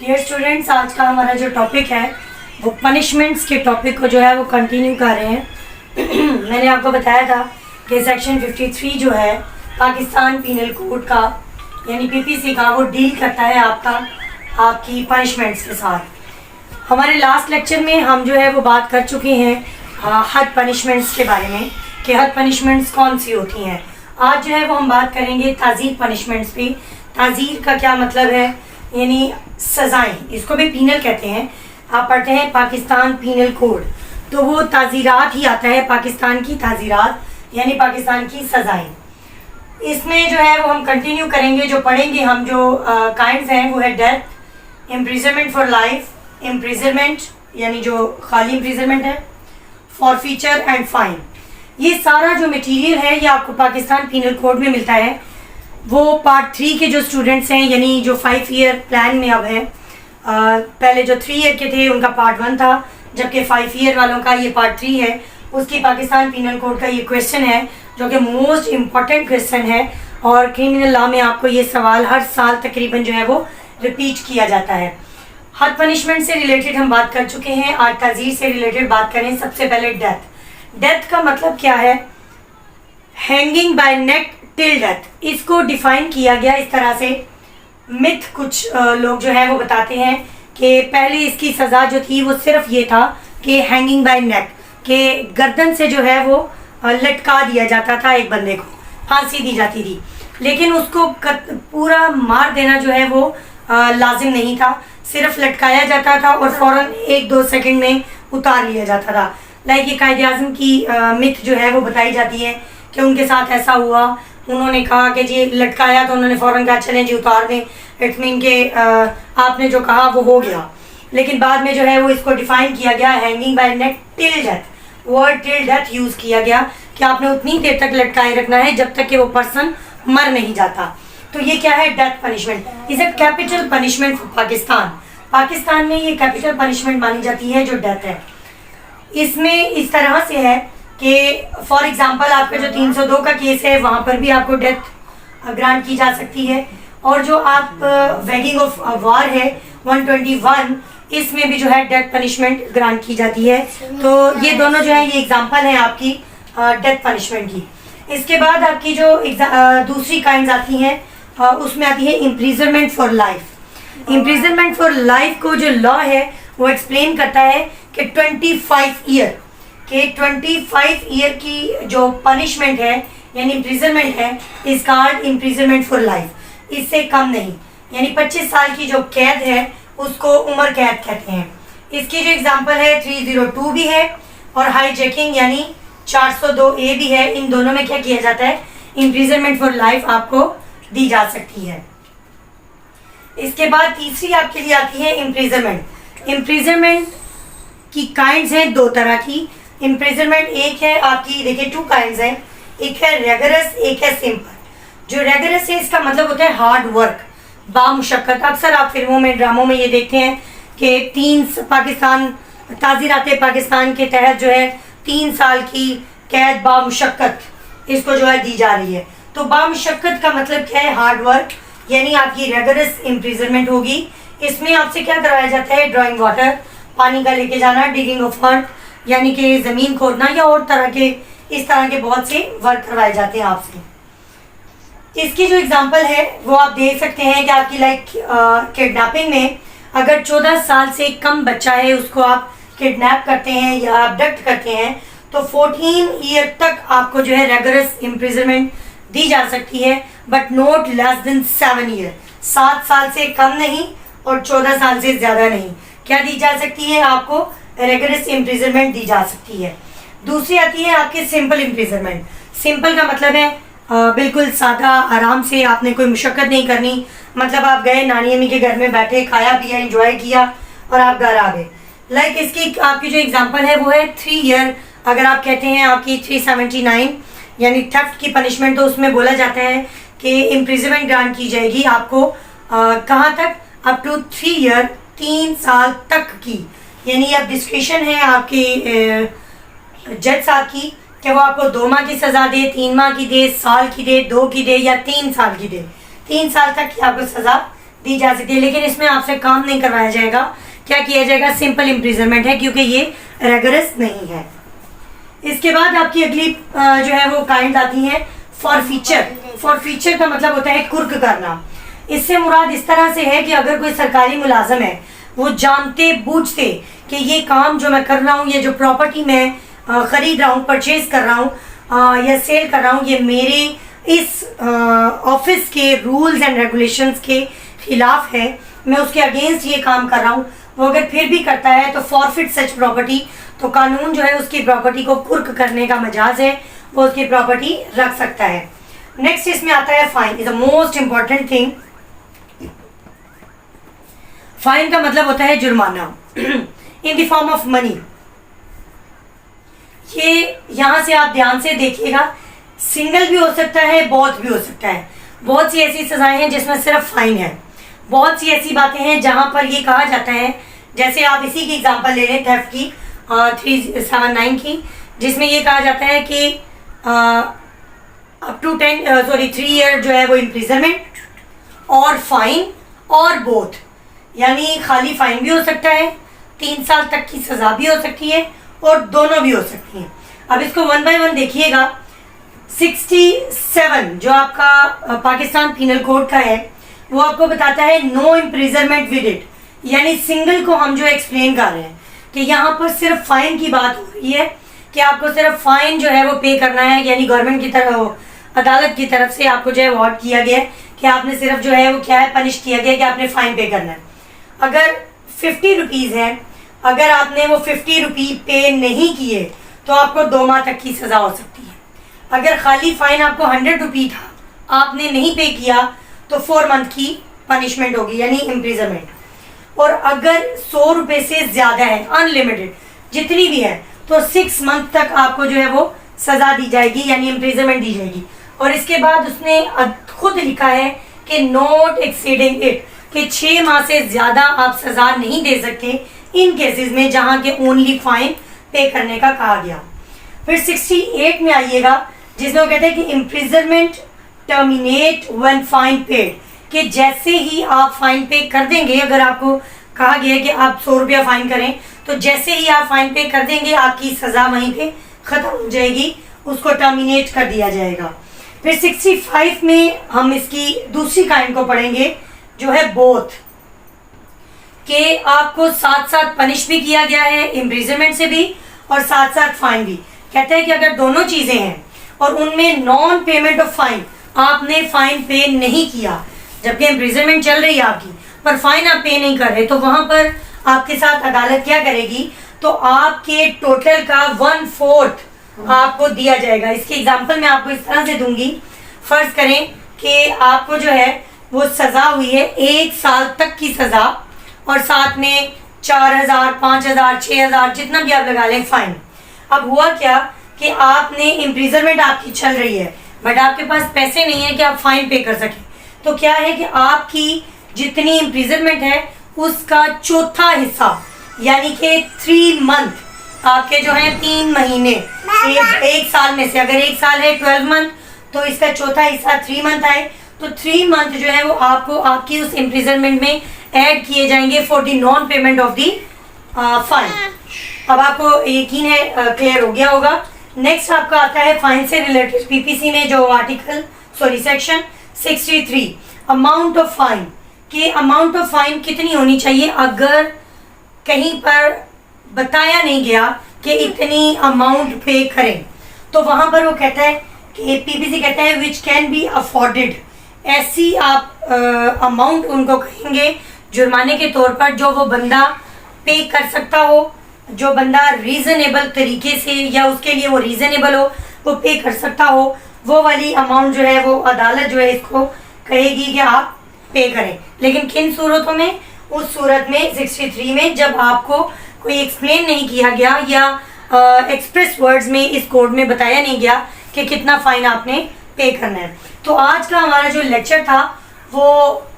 Dear students, आज का हमारा जो टॉपिक है वो पनिशमेंट्स के टॉपिक को जो है वो कंटिन्यू कर रहे हैं। मैंने आपको बताया था कि सेक्शन 53 जो है पाकिस्तान पीनल कोड का यानी पीपीसी का, वो डील करता है आपकी पनिशमेंट्स के साथ। हमारे लास्ट लेक्चर में हम जो है वो बात कर चुके हैं हद पनिशमेंट्स के बारे में कि हद पनिशमेंट्स कौन सी होती हैं। आज जो है वो हम बात करेंगे ताज़ीर पनिशमेंट्स पे। ताज़ीर का क्या मतलब है, यानी सज़ाएं, इसको भी पीनल कहते हैं। आप पढ़ते हैं पाकिस्तान पीनल कोड, तो वो ताज़ीरात ही आता है, पाकिस्तान की ताज़ीरात यानी पाकिस्तान की सज़ाएं। इसमें जो है वो हम कंटिन्यू करेंगे, जो पढ़ेंगे हम जो काइंड्स हैं वो है death, imprisonment for life, imprisonment यानी जो खाली इम्प्रिजनमेंट है, फॉरफीचर एंड फाइन। ये सारा जो मटेरियल है ये आपको पाकिस्तान पीनल कोड में मिलता है। वो पार्ट 3 के जो स्टूडेंट्स हैं यानी जो 5 ईयर प्लान में अब हैं, पहले जो 3 ईयर के थे उनका पार्ट 1 था, जबकि 5 ईयर वालों का ये पार्ट 3 है। उसकी पाकिस्तान पीनल कोड का ये क्वेश्चन है जो कि मोस्ट इम्पॉर्टेंट क्वेश्चन है, और क्रिमिनल लॉ में आपको ये सवाल हर साल तकरीबन जो है वो रिपीट किया जाता है। हद पनिशमेंट से रिलेटेड हम बात कर चुके हैं, आज ताज़ीर से रिलेटेड बात करें। सबसे पहले डेथ। डेथ का मतलब क्या है? Hanging by neck till death. इसको डिफाइन किया गया इस तरह से। मिथ कुछ लोग जो है वो बताते हैं कि पहले इसकी सज़ा जो थी वो सिर्फ ये था कि हैंगिंग बाय नेक, कि गर्दन से जो है वो लटका दिया जाता था, एक बंदे को फांसी दी जाती थी, लेकिन उसको पूरा मार देना जो है वो लाजिम नहीं था, सिर्फ लटकाया जाता था और फ़ौरन 1-2 सेकंड में उतार लिया जाता था। लाइक ये कायदे आज़म की मिथ जो है वो बताई जाती है कि उनके साथ ऐसा हुआ, उन्होंने कहा कि जी लटकाया तो उन्होंने फ़ौरन कहा चलें जी उतार दें, इट्स मीन के आपने जो कहा वो हो गया। लेकिन बाद में जो है वो इसको डिफ़ाइन किया गया hanging by neck till death. Word till death use किया गया कि आपने उतनी देर तक लटकाए रखना है जब तक कि वो पर्सन मर नहीं जाता। तो ये क्या है? Death punishment is a capital punishment for Pakistan. Pakistan में ये कैपिटल पनिशमेंट मानी जाती है जो डेथ है। इसमें इस तरह से है कि फॉर एग्जांपल आपका जो 302 का केस है वहाँ पर भी आपको डेथ ग्रांट की जा सकती है, और जो आप वैगिंग ऑफ वार है 121, इसमें भी जो है डेथ पनिशमेंट ग्रांट की जाती है। तो ये दोनों जो है ये एग्जांपल हैं आपकी डेथ पनिशमेंट की। इसके बाद आपकी जो दूसरी काइंड्स आती हैं उसमें आती है imprisonment for life. Imprisonment for life को जो लॉ है वो एक्सप्लेन करता है कि 25 ईयर की जो पनिशमेंट है यानी इम्प्रिजनमेंट है is called imprisonment for life. इससे कम नहीं, यानी 25 साल की जो कैद है उसको उम्र कैद कहते हैं। इसकी जो एग्जांपल है 302 भी है और हाईजैकिंग यानी 402A भी है। इन दोनों में क्या किया जाता है? इम्प्रिजनमेंट फॉर लाइफ आपको दी जा सकती है। इसके बाद तीसरी आपके लिए आती है इम्प्रिजनमेंट। इम्प्रिजनमेंट की काइंड्स हैं 2 तरह की। इम्प्रिजनमेंट एक है आपकी, देखिए 2 काइंड्स हैं, एक है रेगरस, एक है सिंपल। जो रेगरस है इसका मतलब होता है हार्ड वर्क, बामुशक्कत। अक्सर आप फिल्मों में, ड्रामों में ये देखते हैं कि ताज़ीरात पाकिस्तान के तहत जो है 3 साल की कैद बामुशक्कत इसको जो है दी जा रही है। तो बामुशक्कत का मतलब क्या है? हार्ड वर्क, यानी आपकी रेगरस इम्प्रिजनमेंट होगी। इसमें आपसे क्या करवाया जाता है? ड्रॉइंग वाटर, पानी का लेके जाना, डिगिंग ऑफ अर्थ यानी कि ज़मीन खोदना, या और इस तरह के बहुत से वर्क करवाए जाते हैं आपसे। इसकी जो एग्जांपल है वो आप देख सकते हैं कि आपकी लाइक किडनैपिंग में अगर 14 साल से कम बच्चा है उसको आप किडनैप करते हैं या अबडक्ट करते हैं तो 14 ईयर तक आपको जो है रेगरस इम्प्रिजनमेंट दी जा सकती है, but not less than 7 year. 7 साल से कम नहीं और 14 साल से ज़्यादा नहीं। क्या दी जा सकती है? आपको रेगरस इम्प्रिजनमेंट दी जा सकती है। दूसरी आती है आपके सिंपल इम्प्रिजनमेंट। सिंपल का मतलब है बिल्कुल सादा, आराम से, आपने कोई मुशक्कत नहीं करनी। मतलब आप गए नानी अम्मी के घर में बैठे, खाया पिया, एंजॉय किया और आप घर आ गए। लाइक इसकी आपकी जो एग्जांपल है वो है 3 ईयर। अगर आप कहते हैं आपकी 379 यानी थेफ्ट की पनिशमेंट, तो उसमें बोला जाता है कि इम्प्रिजनमेंट ग्रांट की जाएगी आपको कहाँ तक? अप टू 3 ईयर, 3 साल तक की। यानी अब डिस्क्रिप्शन है आपके जज साहब की कि वो आपको 2 माह की सज़ा दे, 3 माह की दे, साल की दे, 2 की दे या 3 साल की दे। 3 साल तक की आपको सज़ा दी जा सकती है, लेकिन इसमें आपसे काम नहीं करवाया जाएगा। क्या किया जाएगा? सिंपल इम्प्रिजनमेंट है, क्योंकि ये रेगरस नहीं है। इसके बाद आपकी अगली जो है वो काइंड आती है फॉरफीचर। फॉरफीचर का मतलब होता है कुर्क करना। इससे मुराद इस तरह से है कि अगर कोई सरकारी मुलाजम है, वो जानते बूझते कि ये काम जो मैं कर रहा हूँ, ये जो प्रॉपर्टी मैं खरीद रहा हूँ, परचेज कर रहा हूँ या सेल कर रहा हूँ, ये मेरे इस ऑफिस के रूल्स एंड रेगुलेशंस के खिलाफ है, मैं उसके अगेंस्ट ये काम कर रहा हूँ, वो अगर फिर भी करता है तो फॉरफिट सच प्रॉपर्टी। तो कानून जो है उसकी प्रॉपर्टी को कुर्क करने का मजाज है, वो उसकी प्रॉपर्टी रख सकता है। नेक्स्ट इसमें आता है fine. Is the most important thing. Fine का मतलब होता है जुर्माना in the form of money. ये यहां से आप ध्यान से देखिएगा, सिंगल भी हो सकता है, बहुत भी हो सकता है। बहुत सी ऐसी सजाएं हैं जिसमें सिर्फ फाइन है, बहुत सी ऐसी बातें हैं जहां पर ये कहा जाता है, जैसे आप इसी की एग्जांपल ले लें थेफ्ट की 379 की, जिसमें ये कहा जाता है कि अप टू 3 ईयर जो है वो इम्प्रिजनमेंट और फाइन और बोथ, यानी खाली फाइन भी हो सकता है, 3 साल तक की सजा भी हो सकती है और दोनों भी हो सकती हैं। अब इसको वन बाय वन देखिएगा। 67 जो आपका पाकिस्तान पीनल कोड का है, वो आपको बताता है नो इम्प्रिजनमेंट विद इट, यानी सिंगल को हम जो एक्सप्लेन कर रहे हैं कि यहाँ पर सिर्फ फाइन की बात हो रही है कि आपको सिर्फ फाइन जो है वो पे करना है, यानी गवर्नमेंट की तरफ, अदालत की तरफ से आपको जो है अवार्ड किया गया है कि आपने सिर्फ जो है वो क्या है, पनिश किया गया कि आपने फाइन पे करना है। अगर 50 रुपीज़ है, अगर आपने वो 50 रुपये पे नहीं किए तो आपको 2 माह तक की सज़ा हो सकती है। अगर खाली फाइन आपको 100 रुपये था, आपने नहीं पे किया तो 4 मंथ की पनिशमेंट होगी, यानी इम्प्रिजनमेंट। और अगर 100 रुपये से ज़्यादा है, अनलिमिटेड जितनी भी है, तो 6 मंथ तक आपको जो है वो सज़ा दी जाएगी, यानी इम्प्रिजनमेंट दी जाएगी। और इसके बाद उसने खुद लिखा है कि नॉट एक्सीडिंग इट, कि 6 माह से ज़्यादा आप सज़ा नहीं दे सकते इन केसेस में जहाँ के ओनली फाइन पे करने का कहा गया। फिर 68 में आइएगा, जिसमें वो कहते हैं कि imprisonment terminate when fine paid, कि जैसे ही आप फाइन पे कर देंगे, अगर आपको कहा गया है कि आप 100 रुपया फाइन करें, तो जैसे ही आप फाइन पे कर देंगे आपकी सज़ा वहीं पे ख़त्म हो जाएगी, उसको टर्मिनेट कर दिया जाएगा। फिर 65 में हम इसकी दूसरी काइंड को पढ़ेंगे जो है बोथ, कि आपको साथ साथ पनिश भी किया गया है इम्प्रिजनमेंट से भी और साथ साथ फाइन भी। कहते हैं कि अगर दोनों चीज़ें हैं और उनमें नॉन पेमेंट ऑफ फाइन, आपने फाइन पे नहीं किया जबकि इम्प्रिजनमेंट चल रही है आपकी, पर फाइन आप पे नहीं कर रहे, तो वहां पर आपके साथ अदालत क्या करेगी, तो आपके टोटल का 1/4 आपको दिया जाएगा। इसकी एग्जांपल मैं आपको इस तरह से दूंगी। फर्ज करें कि आपको जो है वो सज़ा हुई है 1 साल तक की सज़ा और साथ में 4000, 5000, 6000 जितना भी आप लगा लें फाइन। अब हुआ क्या कि आपने इम्प्रिजनमेंट आपकी चल रही है, बट आपके पास पैसे नहीं है कि आप फाइन पे कर सकें, तो क्या है कि आपकी जितनी इम्प्रिजनमेंट है उसका चौथा हिस्सा, यानी कि 3 मंथ आपके जो है 3 महीने एक साल में से, अगर 1 साल है 12 मंथ, तो इसका चौथा हिस्सा 3 मंथ आए, तो 3 मंथ जो है वो आपको आपकी उस इम्प्रिजनमेंट में ऐड किए जाएंगे for the non payment of the fine. अब आपको यकीन है क्लियर हो गया होगा। नेक्स्ट आपका आता है फाइन से रिलेटेड पीपीसी में जो सेक्शन 63 अमाउंट ऑफ फाइन, कि अमाउंट ऑफ फाइन कितनी होनी चाहिए अगर कहीं पर बताया नहीं गया कि इतनी अमाउंट पे करें, तो वहां पर वो कहता है कि पीपीसी कहता है विच कैन बी अफोर्डेड, ऐसी आप अमाउंट उनको कहेंगे जुर्माने के तौर पर जो वो बंदा पे कर सकता हो, जो बंदा रीजनेबल तरीके से या उसके लिए वो रीजनेबल हो, वो पे कर सकता हो, वो वाली अमाउंट जो है वो अदालत जो है इसको कहेगी कि आप पे करें। लेकिन किन सूरतों में? उस सूरत में 63 में जब आपको कोई एक्सप्लेन नहीं किया गया या एक्सप्रेस वर्ड्स में इस कोड में बताया नहीं गया कि कितना फाइन आपने पे करना है। तो आज का हमारा जो लेक्चर था वो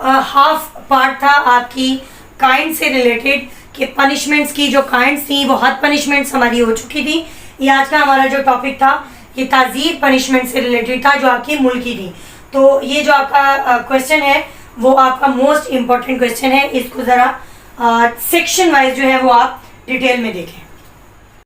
हाफ पार्ट था आपकी काइंड से रिलेटेड, कि पनिशमेंट्स की जो काइंड्स थी वो हद पनिशमेंट्स हमारी हो चुकी थी। ये आज का हमारा जो टॉपिक था ये ताज़ीर पनिशमेंट से रिलेटेड था जो आपकी मुल्क की थी। तो ये जो आपका क्वेश्चन है वो आपका मोस्ट इम्पॉर्टेंट क्वेश्चन है। इसको ज़रा सेक्शन वाइज जो है वो आप डिटेल में देखें।